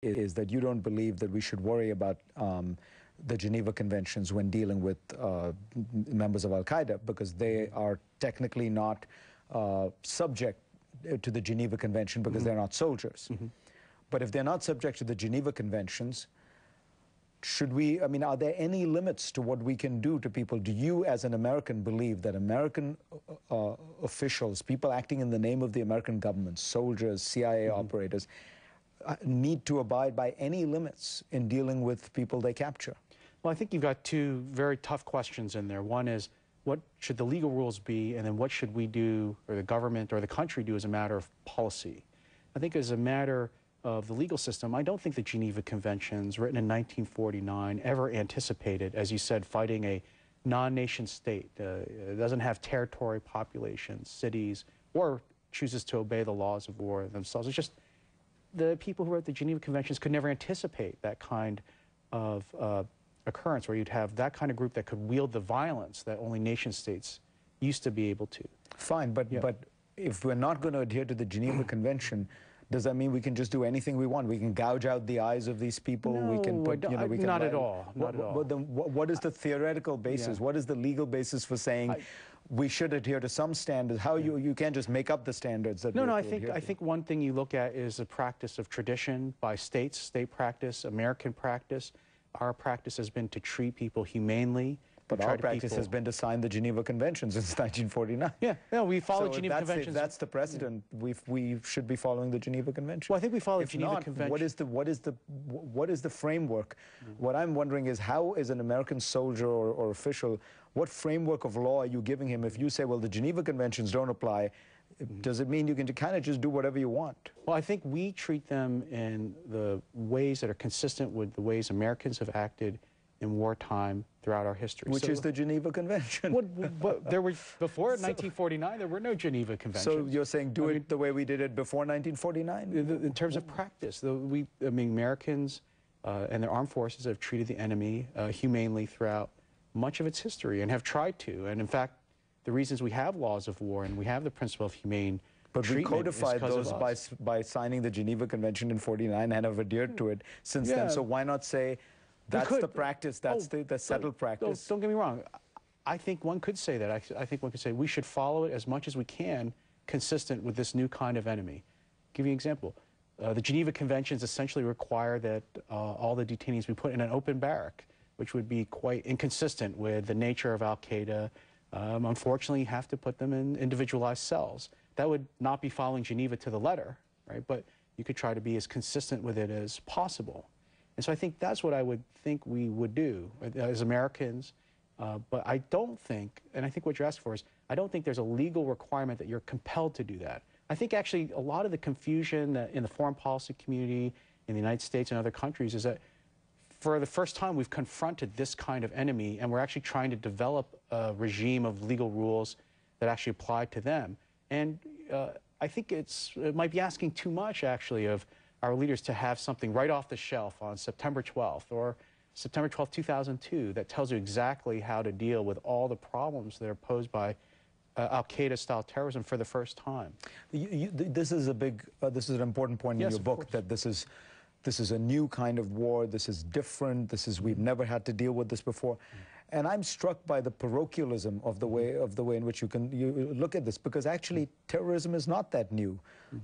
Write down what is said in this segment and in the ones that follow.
is that you don't believe that we should worry about the Geneva Conventions when dealing with members of Al-Qaeda, because they are technically not subject to the Geneva Convention because they're not soldiers. But if they're not subject to the Geneva Conventions, should we, I mean, are there any limits to what we can do to people? Do you, as an American, believe that American officials, people acting in the name of the American government, soldiers, CIA operators, need to abide by any limits in dealing with people they capture? Well, I think you've got two very tough questions in there. One is, what should the legal rules be? And then what should we do, or the government or the country do, as a matter of policy? I think as a matter of the legal system, I don't think the Geneva Conventions, written in 1949, ever anticipated, as you said, fighting a non-nation state. It doesn't have territory, populations, cities, or chooses to obey the laws of war themselves. It's just the people who wrote the Geneva Conventions could never anticipate that kind of occurrence, where you'd have that kind of group that could wield the violence that only nation states used to be able to. Fine, but if we're not going to adhere to the Geneva Convention, does that mean we can just do anything we want? We can gouge out the eyes of these people? No, we can put, you know, we can... Not at all, not at all. But then what is the theoretical basis? What is the legal basis for saying we should adhere to some standards? How you can't just make up the standards that No, I think one thing you look at is the practice of tradition by states, state practice, American practice. Our practice has been to treat people humanely. But our practice has been to sign the Geneva Convention since 1949. Yeah, no, we follow Geneva Conventions. That's the precedent. We should be following the Geneva Convention. Well, I think we follow the Geneva Convention. What is the framework? What I'm wondering is, how is an American soldier or official, what framework of law are you giving him if you say, well, the Geneva Conventions don't apply? Does it mean you can kind of just do whatever you want? Well, I think we treat them in the ways that are consistent with the ways Americans have acted in wartime throughout our history. Which is the Geneva Convention. There were, before 1949, there were no Geneva Conventions. So you're saying do it the way we did it before 1949? In terms of practice, Americans and their armed forces have treated the enemy humanely throughout much of its history, and have tried to. And in fact, the reasons we have laws of war and we have the principle of humane treatment, we codified those by signing the Geneva Convention in '49 and have adhered to it since then. So why not say, that's the practice, that's the settled practice? Don't get me wrong. I think one could say that. I think one could say we should follow it as much as we can, consistent with this new kind of enemy. I'll give you an example. The Geneva Conventions essentially require that all the detainees be put in an open barrack, which would be quite inconsistent with the nature of Al-Qaeda. Unfortunately, you have to put them in individualized cells. That would not be following Geneva to the letter, right? But you could try to be as consistent with it as possible. And so I think that's what I would think we would do as Americans. But I don't think, and I think what you're asking for is, I don't think there's a legal requirement that you're compelled to do that. I think actually a lot of the confusion in the foreign policy community in the United States and other countries is that for the first time we've confronted this kind of enemy, and we're actually trying to develop a regime of legal rules that actually apply to them. And I think it might be asking too much, actually, of our leaders to have something right off the shelf on September 12th or September 12th, 2002, that tells you exactly how to deal with all the problems that are posed by Al-Qaeda-style terrorism for the first time. This is this is an important point in your book, that this is a new kind of war. This is different. We've never had to deal with this before. And I'm struck by the parochialism of the way in which you look at this, because actually terrorism is not that new.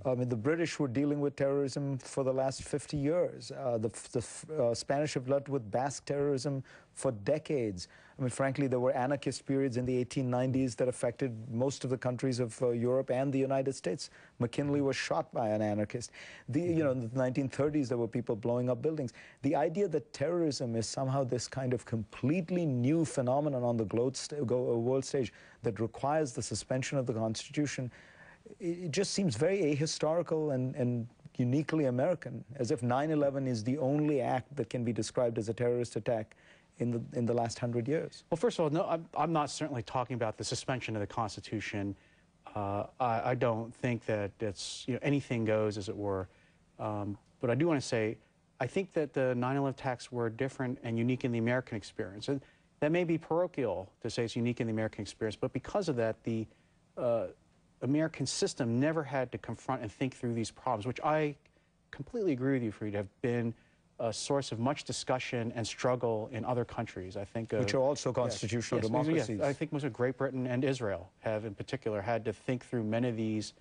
I mean, the British were dealing with terrorism for the last 50 years. The Spanish have dealt with Basque terrorism for decades. I mean, frankly, there were anarchist periods in the 1890s that affected most of the countries of Europe and the United States. McKinley was shot by an anarchist. You know, in the 1930s, there were people blowing up buildings. The idea that terrorism is somehow this kind of completely new phenomenon on the world stage that requires the suspension of the Constitution, it just seems very ahistorical and uniquely American, as if 9/11 is the only act that can be described as a terrorist attack in the last 100 years. Well, first of all, no, I'm not certainly talking about the suspension of the Constitution. I don't think that it's, you know, anything goes, as it were. But I do want to say, I think that the 9/11 attacks were different and unique in the American experience. And that may be parochial to say it's unique in the American experience, but because of that, the American system never had to confront and think through these problems, which I completely agree with you, Fareed, have been a source of much discussion and struggle in other countries. I think which are also constitutional democracies. Yes, I think most of Great Britain and Israel have, in particular, had to think through many of these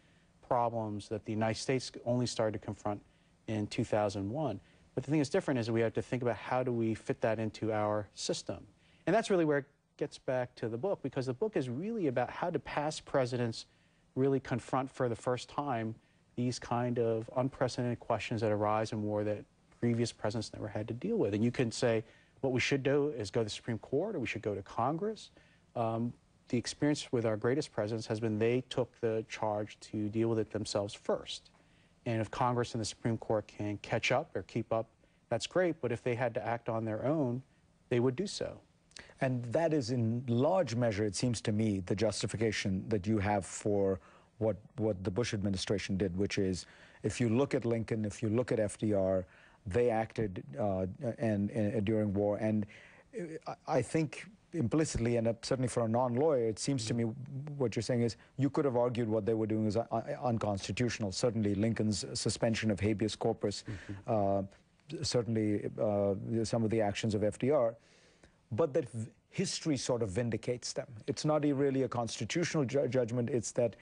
problems that the United States only started to confront in 2001. But the thing that's different is that we have to think about how do we fit that into our system. And that's really where it gets back to the book, because the book is really about how do past presidents really confront for the first time these kind of unprecedented questions that arise in war that previous presidents never had to deal with. And you can say what we should do is go to the Supreme Court, or we should go to Congress. The experience with our greatest presidents has been they took the charge to deal with it themselves first. And if Congress and the Supreme Court can catch up or keep up, that's great. But if they had to act on their own, they would do so. And that is in large measure, it seems to me, the justification that you have for what the Bush administration did, which is, if you look at Lincoln, if you look at FDR, they acted during war. And I think implicitly, and certainly for a non-lawyer, it seems to me what you're saying is you could have argued what they were doing is unconstitutional. Certainly Lincoln's suspension of habeas corpus, certainly some of the actions of FDR, but that history sort of vindicates them. It's not really a constitutional judgment, it's that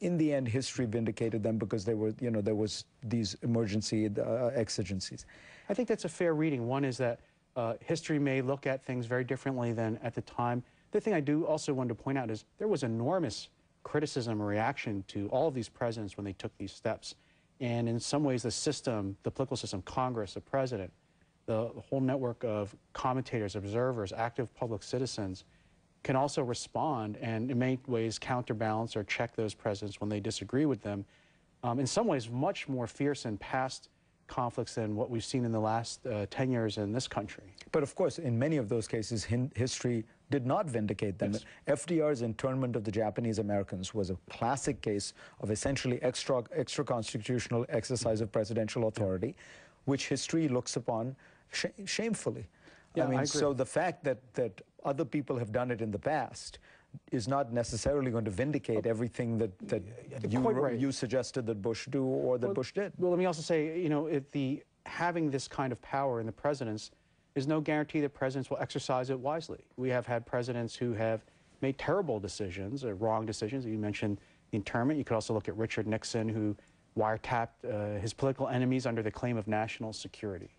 in the end history vindicated them because they were, there was these emergency exigencies. I think that's a fair reading. One is that history may look at things very differently than at the time. The thing I do also want to point out is there was enormous criticism or reaction to all of these presidents when they took these steps. And in some ways, the system, the political system, Congress, the president, the whole network of commentators, observers, active public citizens can also respond and in many ways counterbalance or check those presidents when they disagree with them. In some ways, much more fierce in past conflicts than what we've seen in the last 10 years in this country. But of course, in many of those cases, history did not vindicate them. Yes. FDR's internment of the Japanese Americans was a classic case of essentially extra-constitutional exercise of presidential authority, which history looks upon shamefully. Yeah, I mean, I so the fact that other people have done it in the past is not necessarily going to vindicate everything that you suggested that Bush do or that Bush did. Well, let me also say, having this kind of power in the presidents is no guarantee that presidents will exercise it wisely. We have had presidents who have made terrible decisions or wrong decisions. You mentioned the internment. You could also look at Richard Nixon, who wiretapped his political enemies under the claim of national security.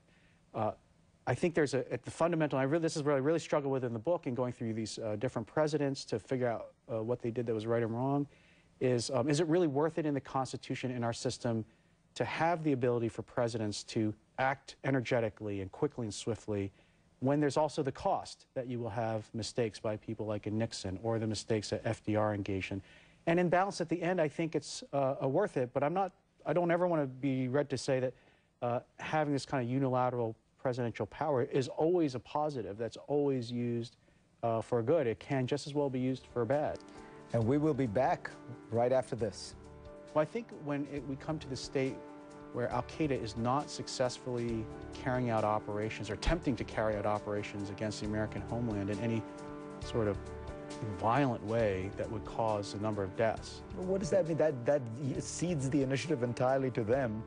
I think there's at the fundamental, this is what I really struggle with in the book and going through these different presidents to figure out what they did that was right and wrong, is it really worth it in the Constitution, in our system, to have the ability for presidents to act energetically and quickly and swiftly when there's also the cost that you will have mistakes by people like a Nixon or the mistakes that FDR engaged in. And in balance at the end, I think it's worth it, but I don't ever want to be read to say that having this kind of unilateral presidential power is always a positive, that's always used for good. It can just as well be used for bad. And we will be back right after this. Well, I think when we come to the state where Al-Qaeda is not successfully carrying out operations or attempting to carry out operations against the American homeland in any sort of violent way that would cause a number of deaths. What does that mean? That cedes the initiative entirely to them.